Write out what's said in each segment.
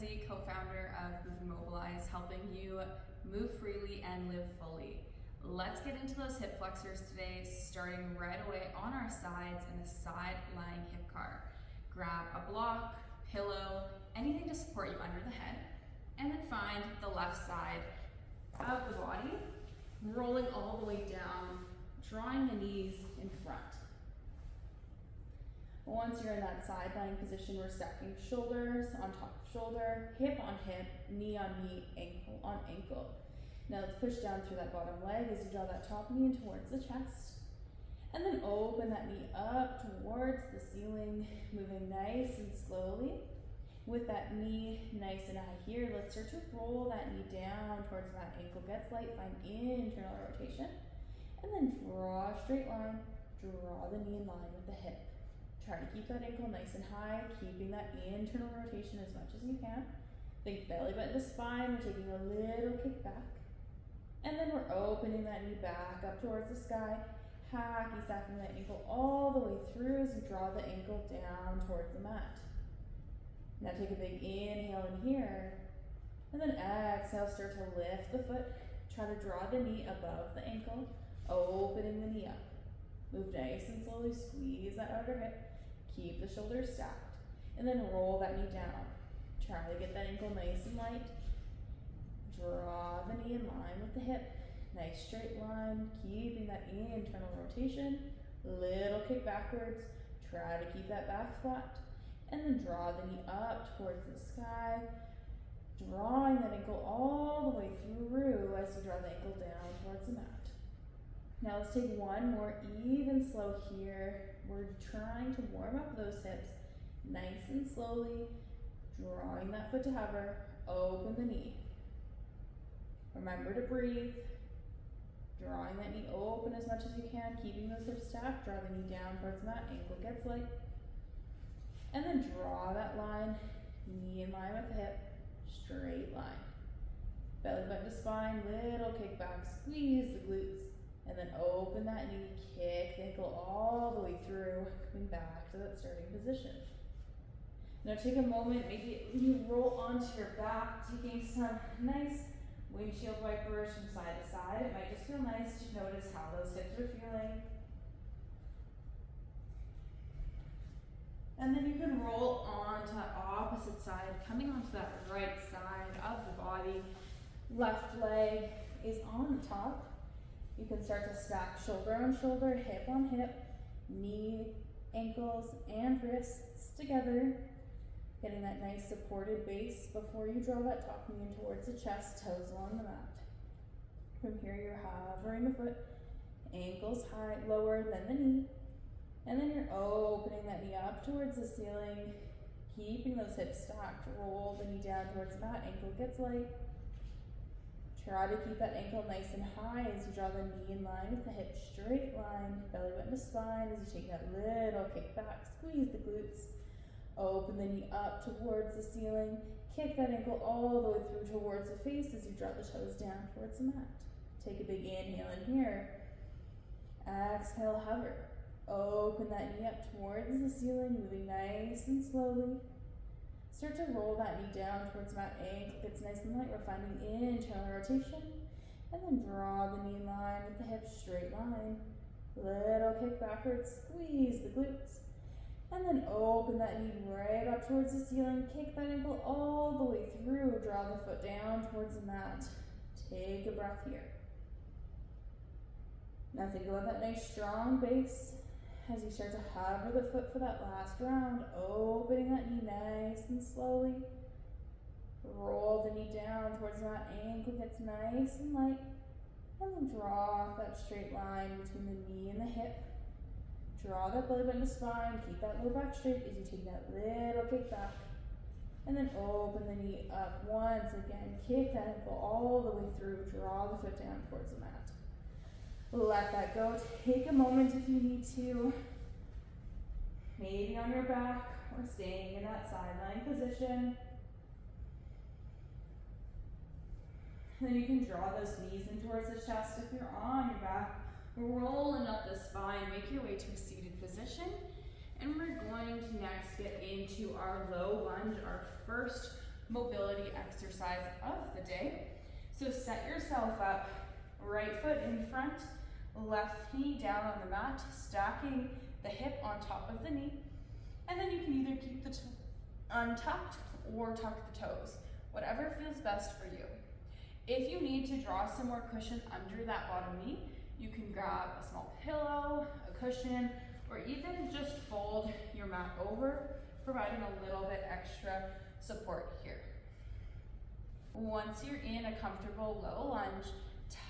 Leslie, co-founder of Mobilize, helping you move freely and live fully. Let's get into those hip flexors today, starting right away on our sides in a side lying hip car. Grab a block, pillow, anything to support you under the head, and then find the left side of the body, rolling all the way down, drawing the knees in front. Once you're in that side lying position, we're stacking shoulders on top of shoulder, hip on hip, knee on knee, ankle on ankle. Now let's push down through that bottom leg as you draw that top knee in towards the chest. And then open that knee up towards the ceiling, moving nice and slowly. With that knee nice and high here, let's start to roll that knee down towards that ankle gets light, find internal rotation. And then draw a straight line, draw the knee in line with the hip. Try to keep that ankle nice and high, keeping that internal rotation as much as you can. Think belly button to spine, we're taking a little kick back. And then we're opening that knee back up towards the sky, hacky sacking that ankle all the way through as you draw the ankle down towards the mat. Now take a big inhale in here, and then exhale, start to lift the foot. Try to draw the knee above the ankle, opening the knee up. Move nice and slowly, squeeze that outer hip. Keep the shoulders stacked, and then roll that knee down. Try to get that ankle nice and light. Draw the knee in line with the hip. Nice straight line, keeping that internal rotation. Little kick backwards. Try to keep that back flat, and then draw the knee up towards the sky. Drawing that ankle all the way through as you draw the ankle down towards the mat. Now let's take one more even slow here. We're trying to warm up those hips nice and slowly, drawing that foot to hover, open the knee. Remember to breathe, drawing that knee open as much as you can, keeping those hips stacked, draw the knee down towards the mat, ankle gets light. And then draw that line, knee in line with the hip, straight line. Belly button to spine, little kick back, squeeze the glutes. And then open that knee, kick the ankle all the way through, coming back to that starting position. Now take a moment, maybe you roll onto your back, taking some nice windshield wipers from side to side. It might just feel nice to notice how those hips are feeling. And then you can roll onto the opposite side, coming onto that right side of the body. Left leg is on the top. You can start to stack shoulder on shoulder, hip on hip, knee, ankles, and wrists together. Getting that nice supported base before you draw that top knee in towards the chest, toes along the mat. From here, you're hovering the foot, ankles high, lower than the knee. And then you're opening that knee up towards the ceiling, keeping those hips stacked. Roll the knee down towards the mat, ankle gets light. Try to keep that ankle nice and high as you draw the knee in line with the hip, straight line, belly button to spine as you take that little kick back, squeeze the glutes, open the knee up towards the ceiling, kick that ankle all the way through towards the face as you draw the toes down towards the mat. Take a big inhale in here, exhale, hover, open that knee up towards the ceiling, moving nice and slowly. Start to roll that knee down towards the mat, ankle gets nice and light. We're finding internal rotation. And then draw the knee in line with the hips, straight line. Little kick backwards, squeeze the glutes. And then open that knee right up towards the ceiling. Kick that ankle all the way through. Draw the foot down towards the mat. Take a breath here. Now think about that nice strong base. As you start to hover the foot for that last round, opening that knee nice and slowly. Roll the knee down towards that ankle, gets nice and light. And then draw that straight line between the knee and the hip. Draw that belly button to spine, keep that low back straight as you take that little kick back. And then open the knee up once again, kick that ankle all the way through, draw the foot down towards the mat. Let that go. Take a moment if you need to. Maybe on your back or staying in that sideline position. Then you can draw those knees in towards the chest if you're on your back. Rolling up the spine, make your way to a seated position. And we're going to next get into our low lunge, our first mobility exercise of the day. So set yourself up, right foot in front, left knee down on the mat, stacking the hip on top of the knee, and then you can either keep the untucked or tuck the toes, whatever feels best for you. If you need to draw some more cushion under that bottom knee, you can grab a small pillow, a cushion, or even just fold your mat over, providing a little bit extra support here. Once you're in a comfortable low lunge,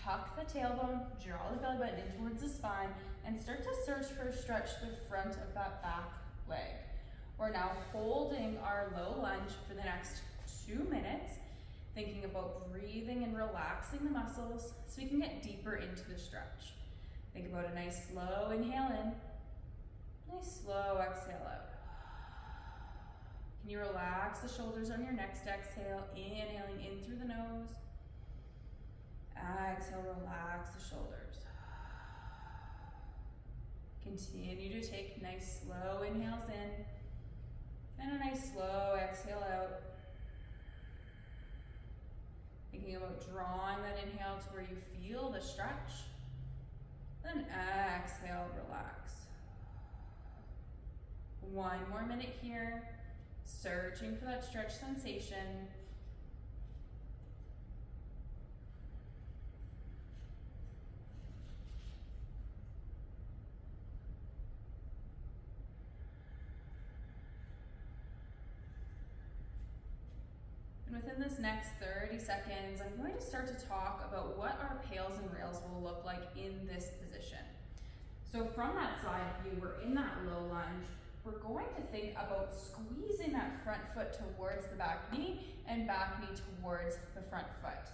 tuck the tailbone, draw the belly button in towards the spine, and start to search for a stretch the front of that back leg. We're now holding our low lunge for the next 2 minutes, thinking about breathing and relaxing the muscles so we can get deeper into the stretch. Think about a nice slow inhale in, nice slow exhale out. Can you relax the shoulders on your next exhale, inhaling in through the nose. Exhale, relax the shoulders. Continue to take nice slow inhales in and a nice slow exhale out. Thinking about drawing that inhale to where you feel the stretch. Then exhale, relax. 1 more minute here, searching for that stretch sensation. And within this next 30 seconds, I'm going to start to talk about what our pails and rails will look like in this position. So from that side view, we're in that low lunge. We're going to think about squeezing that front foot towards the back knee and back knee towards the front foot.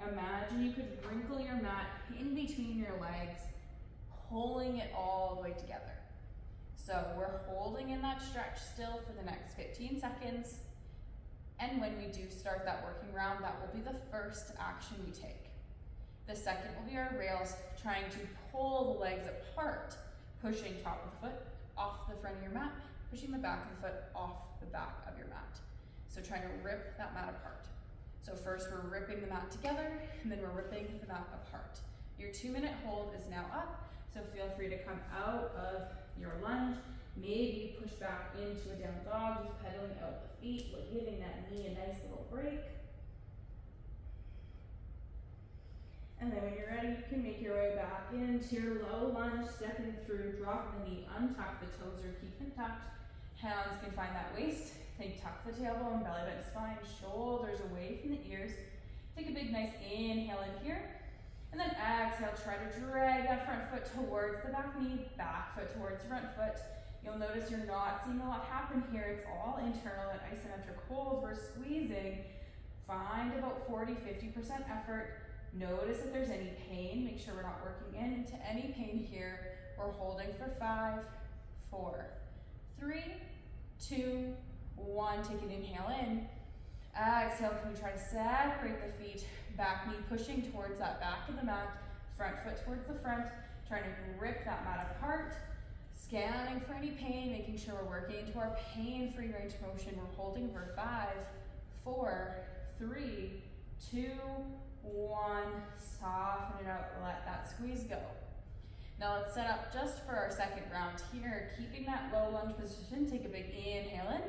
Imagine you could wrinkle your mat in between your legs, pulling it all the way together. So we're holding in that stretch still for the next 15 seconds. And when we do start that working round, that will be the first action we take. The second will be our rails, trying to pull the legs apart, pushing top of the foot off the front of your mat, pushing the back of the foot off the back of your mat. So trying to rip that mat apart. So first we're ripping the mat together, and then we're ripping the mat apart. Your 2-minute hold is now up, so feel free to come out of your lunge. Maybe push back into a down dog, just pedaling out the feet, but giving that knee a nice little break. And then when you're ready, you can make your way back into your low lunge, stepping through, drop the knee, untuck the toes or keep them tucked. Hands can find that waist. Think tuck the tailbone, belly button, spine, shoulders away from the ears. Take a big nice inhale in here. And then exhale, try to drag that front foot towards the back knee, back foot towards the front foot. You'll notice you're not seeing a lot happen here. It's all internal and isometric hold. We're squeezing. Find about 40-50% effort. Notice if there's any pain. Make sure we're not working into any pain here. We're holding for 5, 4, 3, 2, 1. Take an inhale in. Exhale, can we try to separate the feet? Back knee pushing towards that back of the mat. Front foot towards the front. Trying to rip that mat apart. Scanning for any pain, making sure we're working into our pain-free range of motion. We're holding for 5, 4, 3, 2, 1. Soften it out, let that squeeze go. Now let's set up just for our second round here. Keeping that low lunge position, take a big inhale in.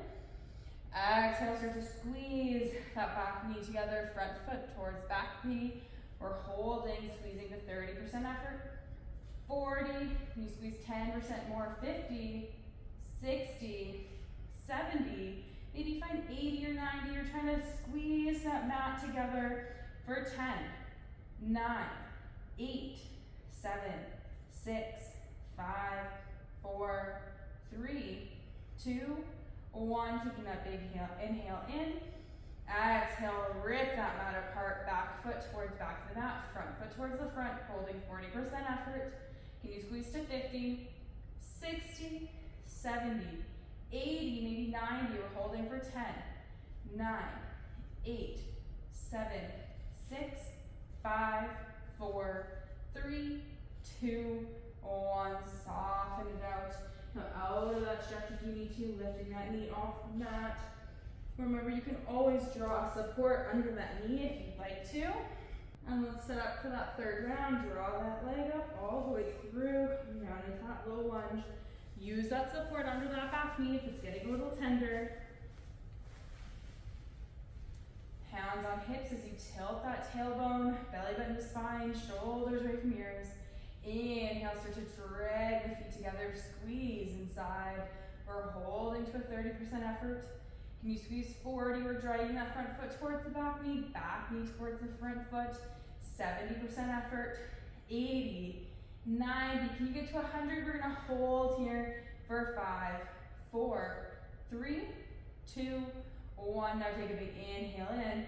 Exhale, start to squeeze that back knee together, front foot towards back knee. We're holding, squeezing to 30% effort. 40, can you squeeze 10% more, 50, 60, 70, maybe find 80 or 90, you're trying to squeeze that mat together for 10, 9, 8, 7, 6, 5, 4, 3, 2, 1, taking that big inhale in, exhale, rip that mat apart, back foot towards back of the mat, front foot towards the front, holding 40% effort. Can you squeeze to 50, 60, 70, 80, maybe 90, we're holding for 10, 9, 8, 7, 6, 5, 4, 3, 2, 1, soften it out. Now out of that stretch if you need to, lifting that knee off the mat. Remember, you can always draw support under that knee if you'd like to. And let's set up for that third round. Draw that leg up all the way through, come down into that low lunge. Use that support under that back knee if it's getting a little tender. Hands on hips as you tilt that tailbone, belly button to spine, shoulders away from ears. Inhale, start to drag the feet together, squeeze inside. We're holding to a 30% effort. Can you squeeze 40? We're dragging that front foot towards the back knee towards the front foot. 70% effort. 80, 90. Can you get to 100? We're gonna hold here for 5, 4, 3, 2, 1. Now take a big inhale in.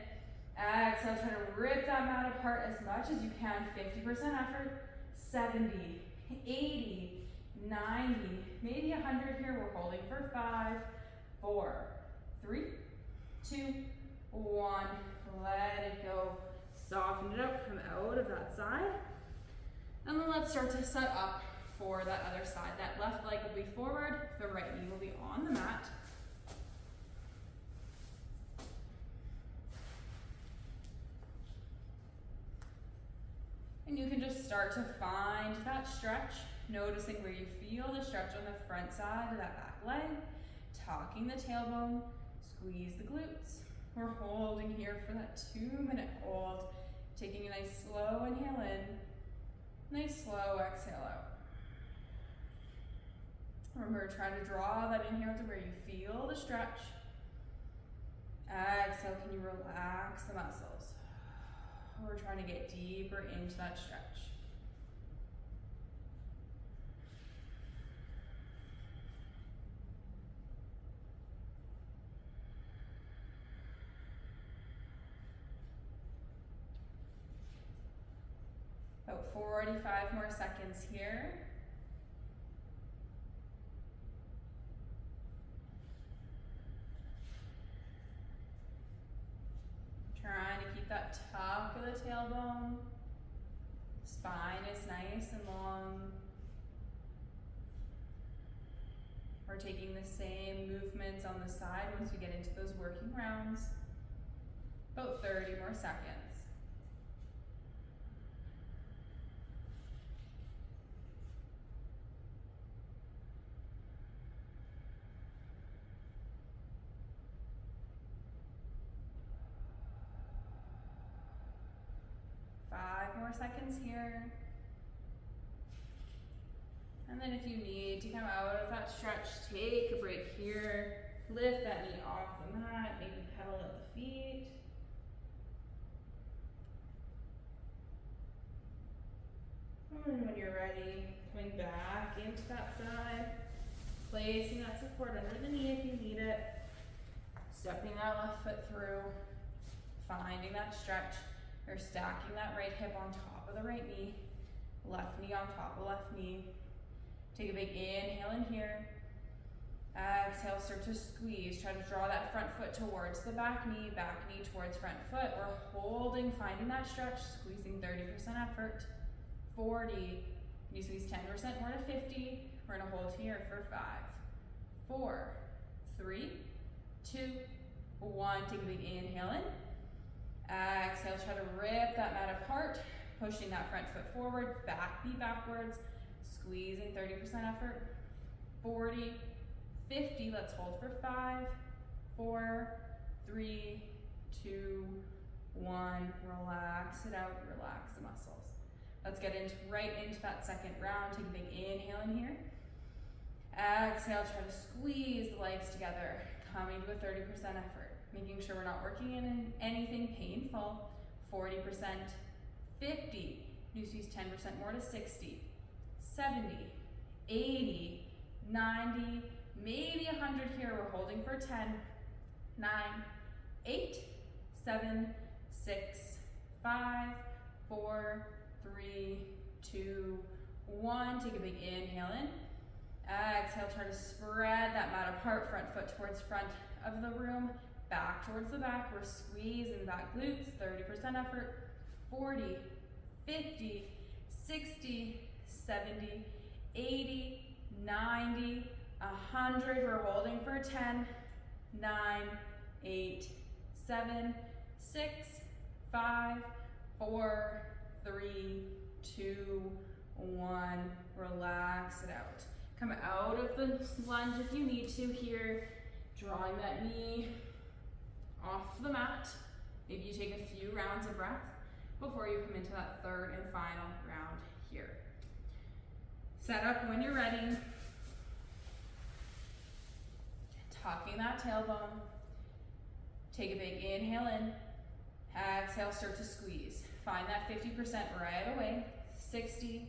Exhale, try to rip that mat apart as much as you can. 50% effort. 70, 80, 90, maybe 100 here. We're holding for 5, 4, 3, 2, 1. Let it go. Soften it up, come out of that side. And then let's start to set up for that other side. That left leg will be forward, the right knee will be on the mat. And you can just start to find that stretch, noticing where you feel the stretch on the front side of that back leg, tucking the tailbone, squeeze the glutes. We're holding here for that 2-minute hold, taking a nice slow inhale in, nice slow exhale out. Remember, try to draw that inhale to where you feel the stretch. Exhale, can you relax the muscles? We're trying to get deeper into that stretch. About 45 more seconds here. Trying to keep that tuck of the tailbone. Spine is nice and long. We're taking the same movements on the side once we get into those working rounds. About 30 more seconds. More seconds here. And then if you need to come out of that stretch, take a break here. Lift that knee off the mat, maybe pedal at the feet. And then when you're ready, coming back into that side, placing that support under the knee if you need it. Stepping that left foot through, finding that stretch. You're stacking that right hip on top of the right knee, left knee on top of left knee. Take a big inhale in here. Exhale, start to squeeze. Try to draw that front foot towards the back knee towards front foot. We're holding, finding that stretch, squeezing 30% effort. 40, you squeeze 10% more to 50. We're gonna hold here for 5, 4, 3, 2, 1. Take a big inhale in. Exhale, try to rip that mat apart, pushing that front foot forward, back knee backwards, squeezing 30% effort. 40, 50, let's hold for 5, 4, 3, 2, 1. Relax it out, relax the muscles. Let's get right into that second round. Take a big inhale in here. Exhale, try to squeeze the legs together, coming to a 30% effort. Making sure we're not working in anything painful. 40%, 50, you squeeze 10% more to 60, 70, 80, 90, maybe 100 here. We're holding for 10, 9, 8, 7, 6, 5, 4, 3, 2, 1. Take a big inhale in. Exhale, try to spread that mat apart, front foot towards front of the room. Back towards the back, we're squeezing back glutes, 30% effort. 40, 50, 60, 70, 80, 90, 100. We're holding for 10, 9, 8, 7, 6, 5, 4, 3, 2, 1. Relax it out. Come out of the lunge if you need to here, drawing that knee off the mat. Maybe you take a few rounds of breath before you come into that third and final round here. Set up when you're ready. Tucking that tailbone. Take a big inhale in. Exhale, start to squeeze. Find that 50% right away. 60,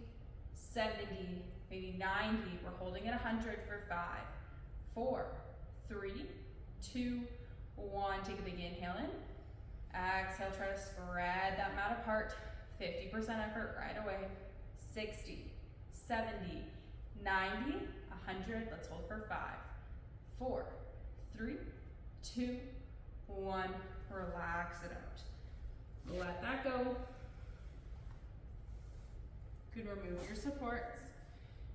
70, maybe 90. We're holding at 100 for 5, 4, 3, 2, 1. Take a big inhale in. Exhale, try to spread that mat apart. 50% effort right away. 60, 70, 90, 100. Let's hold for 5, 4, 3, 2, 1. Relax it out. Let that go. You can remove your supports.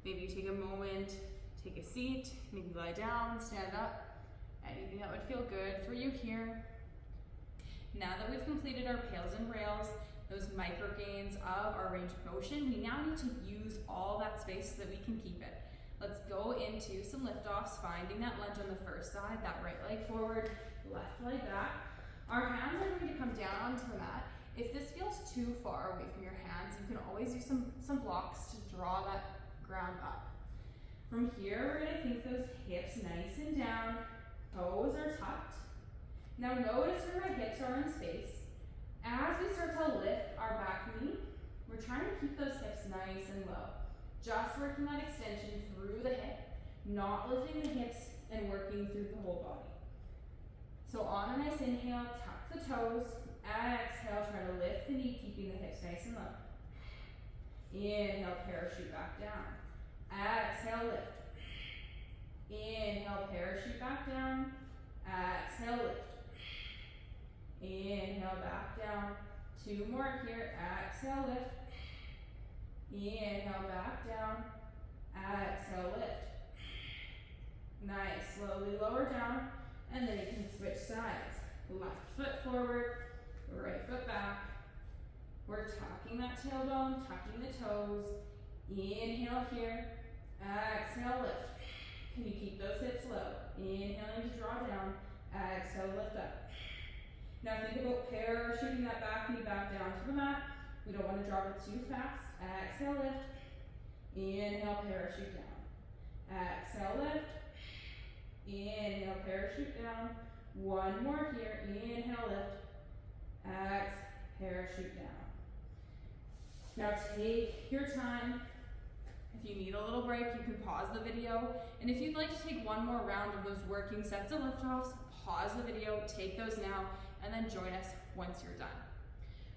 Maybe you take a moment, take a seat, maybe lie down, stand up. Anything that would feel good for you here. Now that we've completed our PAILs and rails, those micro gains of our range of motion, we now need to use all that space so that we can keep it. Let's go into some lift-offs, finding that lunge on the first side, that right leg forward, left leg back. Our hands are going to come down onto the mat. If this feels too far away from your hands, you can always use some blocks to draw that ground up. From here, we're going to think those hips nice and down, toes are tucked. Now notice where my hips are in space. As we start to lift our back knee, we're trying to keep those hips nice and low. Just working that extension through the hip, not lifting the hips and working through the whole body. So on a nice inhale, tuck the toes. Exhale, try to lift the knee, keeping the hips nice and low. Inhale, parachute back down. Exhale, lift. Inhale, parachute back down. Exhale, lift. Inhale, back down. 2 more here. Exhale, lift. Inhale, back down. Exhale, lift. Nice. Slowly lower down, and then you can switch sides. Left foot forward, right foot back. We're tucking that tailbone, tucking the toes. Inhale here. Exhale, lift. Can you keep those hips low? Inhaling to draw down. Exhale, lift up. Now think about parachuting that back knee back down to the mat. We don't want to drop it too fast. Exhale, lift. Inhale, parachute down. Exhale, lift. Inhale, parachute down. 1 more here. Inhale, lift. Exhale, parachute down. Now take your time. If you need a little break, you can pause the video. And if you'd like to take 1 more round of those working sets of lift-offs, pause the video, take those now, and then join us once you're done.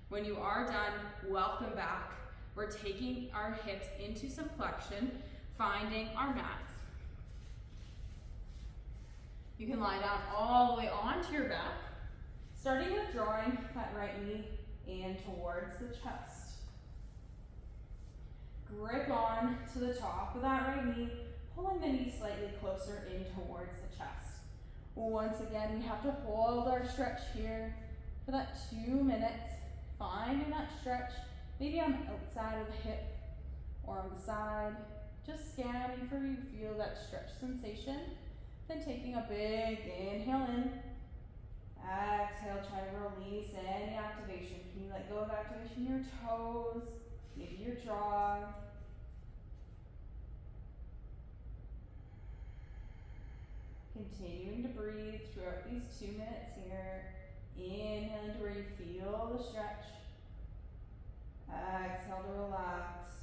When you are done, welcome back. We're taking our hips into some flexion, finding our mats. You can lie down all the way onto your back, starting with drawing that right knee in towards the chest. Grip on to the top of that right knee, pulling the knee slightly closer in towards the chest. Once again, we have to hold our stretch here for that 2 minutes, finding that stretch, maybe on the outside of the hip or on the side, just scanning for you, feel that stretch sensation. Then taking a big inhale in. Exhale, try to release any activation. Can you let go of activation in your toes, maybe your jaw? Continuing to breathe throughout these 2 minutes here. Inhaling to where you feel the stretch. Exhale to relax.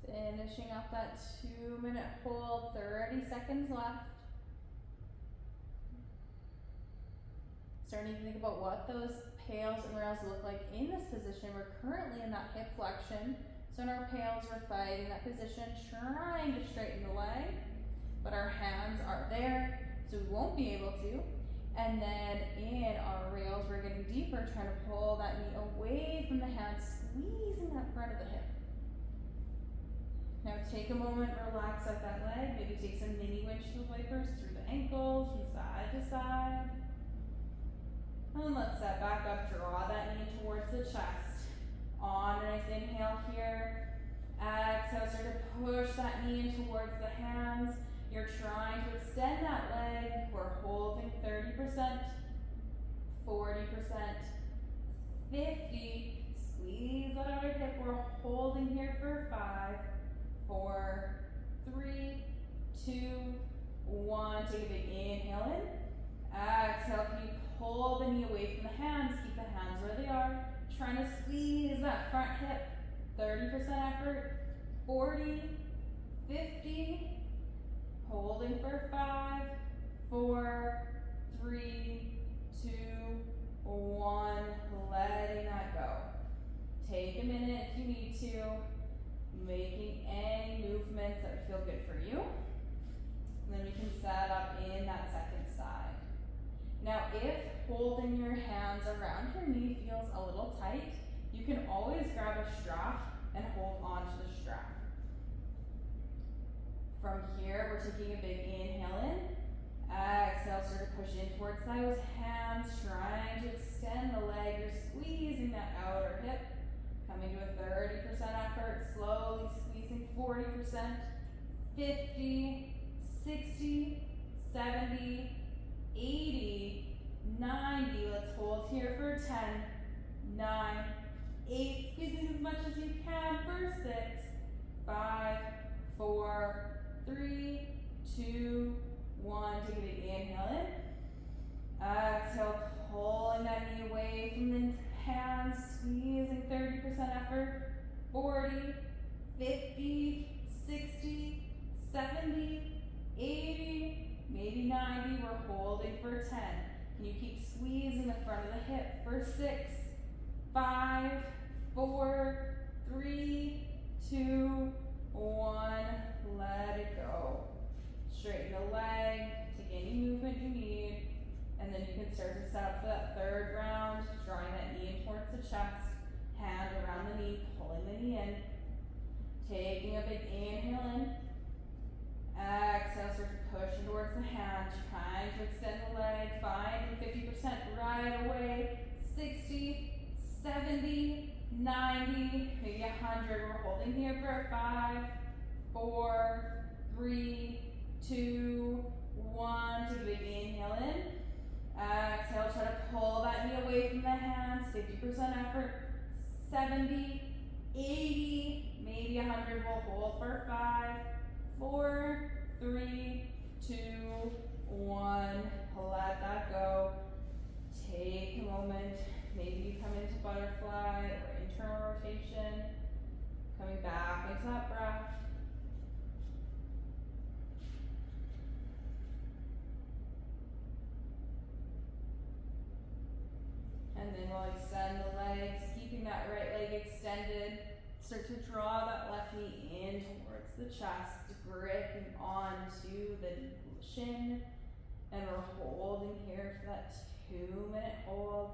Finishing up that 2-minute hold, 30 seconds left. Starting to think about what those pails and rails look like in this position. We're currently in that hip flexion. So in our pails, we're fighting that position, trying to straighten the leg, but our hands are there, so we won't be able to. And then in our rails, we're getting deeper, trying to pull that knee away from the hand, squeezing that front of the hip. Now take a moment, relax out that leg, maybe take some mini windshield wipers through the ankles, from side to side. And let's set back up, draw that knee towards the chest. On a nice inhale here. Exhale, start to push that knee in towards the hands. You're trying to extend that leg. We're holding 30%, 40%, 50. Squeeze that outer hip. We're holding here for 5, 4, 3, 2, 1. Take a big inhale in. Exhale, can you pull the knee away from the hands? Keep the hands where they are. Trying to squeeze that front hip. 30% effort. 40, 50. Holding for 5, 4, 3, 2, 1. Letting that go. Take a minute if you need to. Making any movements that feel good for you. And then we can set up in that second side. Now, if holding your hands around your knee feels a little tight, you can always grab a strap and hold on to the strap. From here, we're taking a big inhale in. Exhale, start to push in towards those hands, trying to extend the leg. You're squeezing that outer hip. Coming to a 30% effort, slowly squeezing 40%, 50, 60, 70, 80, 90. Let's hold here for 10, 9, 8. Squeezing as much as you can for 6, 5, 4, 3, 2, 1. Take a big inhale in. Exhale, pulling that knee away from the hands, squeezing 30% effort. 40, 50, 60, 70, 80, maybe 90. We're holding for 10. Can you keep squeezing the front of the hip for 6, 5, 4, 3, 2, 1. Let it go. Straighten the leg. Take any movement you need. And then you can start to set up for that third round, drawing that knee in towards the chest, hand around the knee, pulling the knee in, taking a big inhale in. Exhale, start to push towards the hand, trying to extend the leg, finding 50% right away, 60, 70, 90, maybe 100. We're holding here for 5, 4, 3, 2, 1. Take a big inhale in. Exhale, try to pull that knee away from the hands, 50% effort, 70, 80, maybe 100. We'll hold for 5, 4, 3, 2, 1. Let that go. Take a moment. Maybe you come into butterfly or internal rotation. Coming back into that breath. And then we'll extend the legs, keeping that right leg extended. Start to draw that left knee in towards the chest, gripping onto the shin. And we're holding here for that 2-minute hold.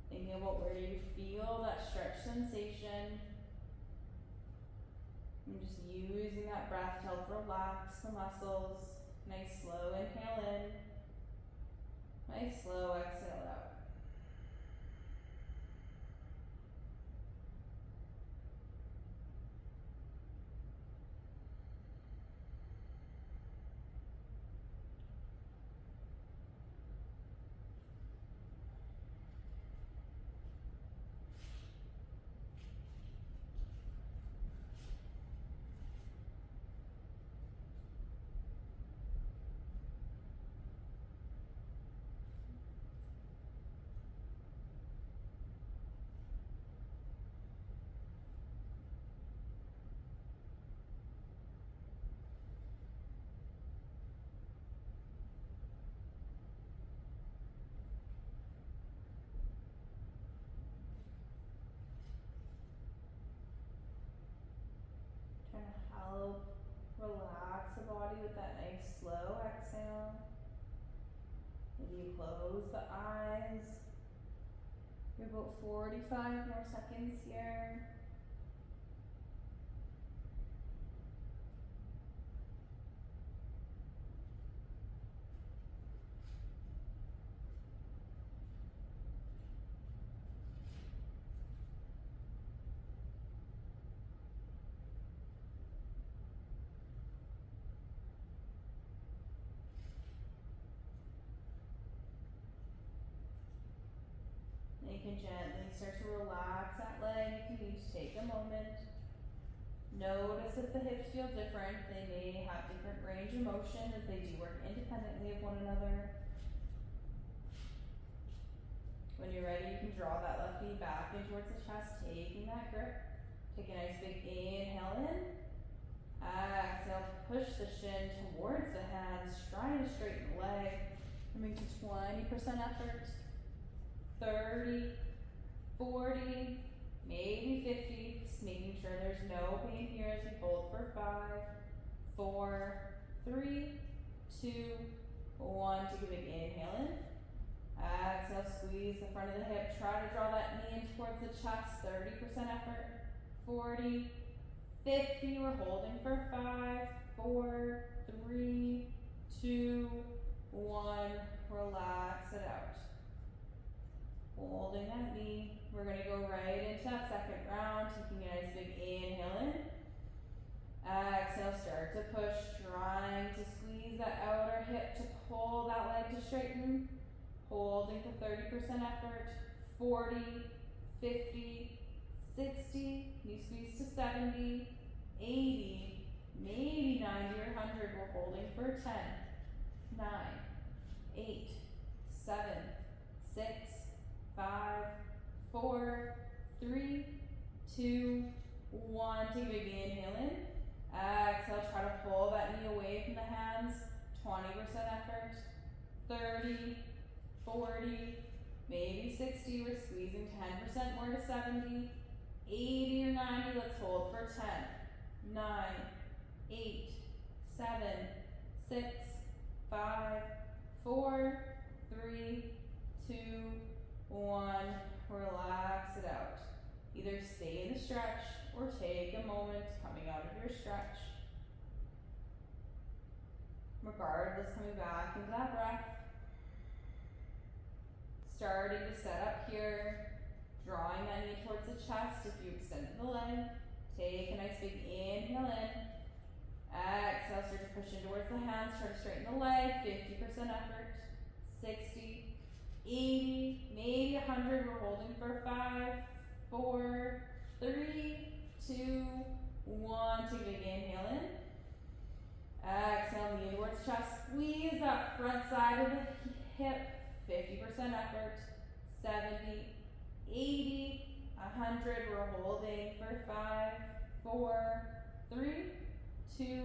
Thinking about where you feel that stretch sensation. And just using that breath to help relax the muscles. Nice slow inhale in. Nice slow exhale out. slow exhale. Maybe you close the eyes. You're about 45 more seconds here. You can gently start to relax that leg if you need to take a moment. Notice if the hips feel different. They may have different range of motion as they do work independently of one another. When you're ready, you can draw that left knee back in towards the chest, taking that grip. Take a nice big inhale in. Exhale, push the shin towards the hands, trying to straighten the leg. Coming to 20% effort. 30, 40, maybe 50, just making sure there's no pain here as we hold for 5, 4, 3, 2, 1. Take a big inhale in. Exhale, squeeze the front of the hip. Try to draw that knee in towards the chest. 30% effort. 40, 50. We're holding for 5, 4, 3, 2, 1. Relax it out. Holding that knee. We're going to go right into that second round, taking a nice big inhale in. Exhale, start to push, trying to squeeze that outer hip to pull that leg to straighten. Holding for 30% effort. 40, 50, 60. Can you squeeze to 70, 80, maybe 90 or 100. We're holding for 10, 9, 8, 7, 6, 5, 4, 3, 2, 1. Take a big inhale in. Exhale, try to pull that knee away from the hands. 20% effort. 30, 40, maybe 60. We're squeezing 10% more to 70, 80 or 90. Let's hold for 10, 9, 8, 7, 6, 5, 4, 3, 2, 1. Relax it out. Either stay in the stretch or take a moment coming out of your stretch. Regardless, coming back into that breath. Starting to set up here. Drawing that knee towards the chest if you extended the leg. Take a nice big inhale in. Exhale, start to push in towards the hands. Try to straighten the leg. 50% effort. 60, 80, maybe 100. We're holding for 5, 4, 3, 2, 1. Take a big inhale in. Exhale, knee towards chest. Squeeze that front side of the hip. 50% effort. 70, 80, 100. We're holding for 5, 4, 3, 2,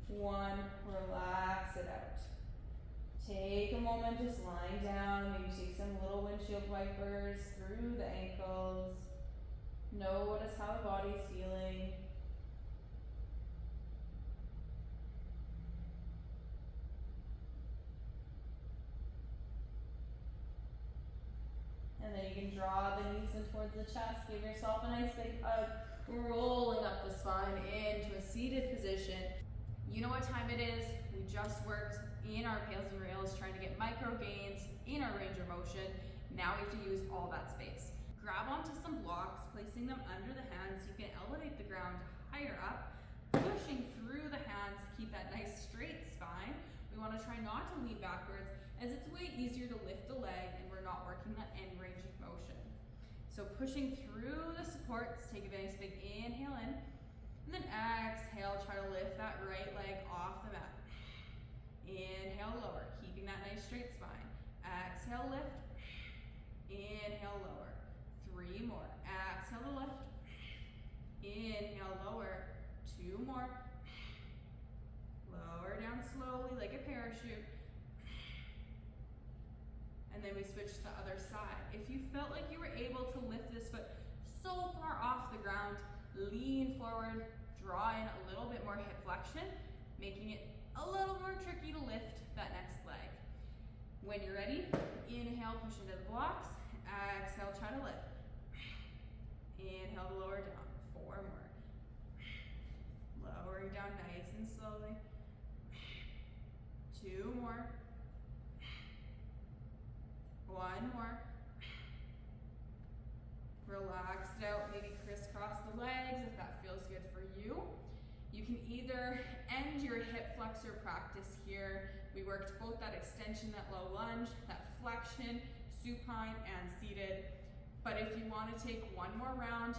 1. Relax it out. Take a moment just lying down. Maybe take some little windshield wipers through the ankles. Notice how the body's feeling. And then you can draw the knees in towards the chest. Give yourself a nice big hug. Rolling up the spine into a seated position. You know what time it is. We just worked in our pails and rails trying to get micro gains in our range of motion. Now we have to use all that space. Grab onto some blocks, placing them under the hands. You can elevate the ground higher up, pushing through the hands to keep that nice straight spine. We want to try not to lean backwards as it's way easier to lift the leg and we're not working that end range of motion. So pushing through the supports, take a nice big inhale in, and then exhale, try to lift that right leg off the mat. Inhale, lower, keeping that nice straight spine. Exhale, lift. Inhale, lower. 3 more. Exhale to lift. Inhale, lower. 2 more. Lower down slowly like a parachute. And then we switch to the other side. If you felt like you were able to lift this foot so far off the ground, lean forward, draw in a little bit more hip flexion, making it a little more tricky to lift that next leg. When you're ready, inhale, push into the blocks. Exhale, try to lift. Inhale to lower down. 4 more. Lowering down nice and slowly. 2 more. 1 more. Relax it out, maybe crisscross the legs if that feels good for you. You can either end your hip flexor practice here. We worked both that extension, that low lunge, that flexion, supine, and seated. But if you want to take one more round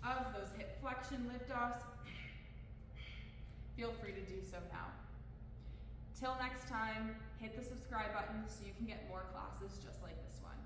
of those hip flexion liftoffs, feel free to do so now. Till next time, hit the subscribe button so you can get more classes just like this one.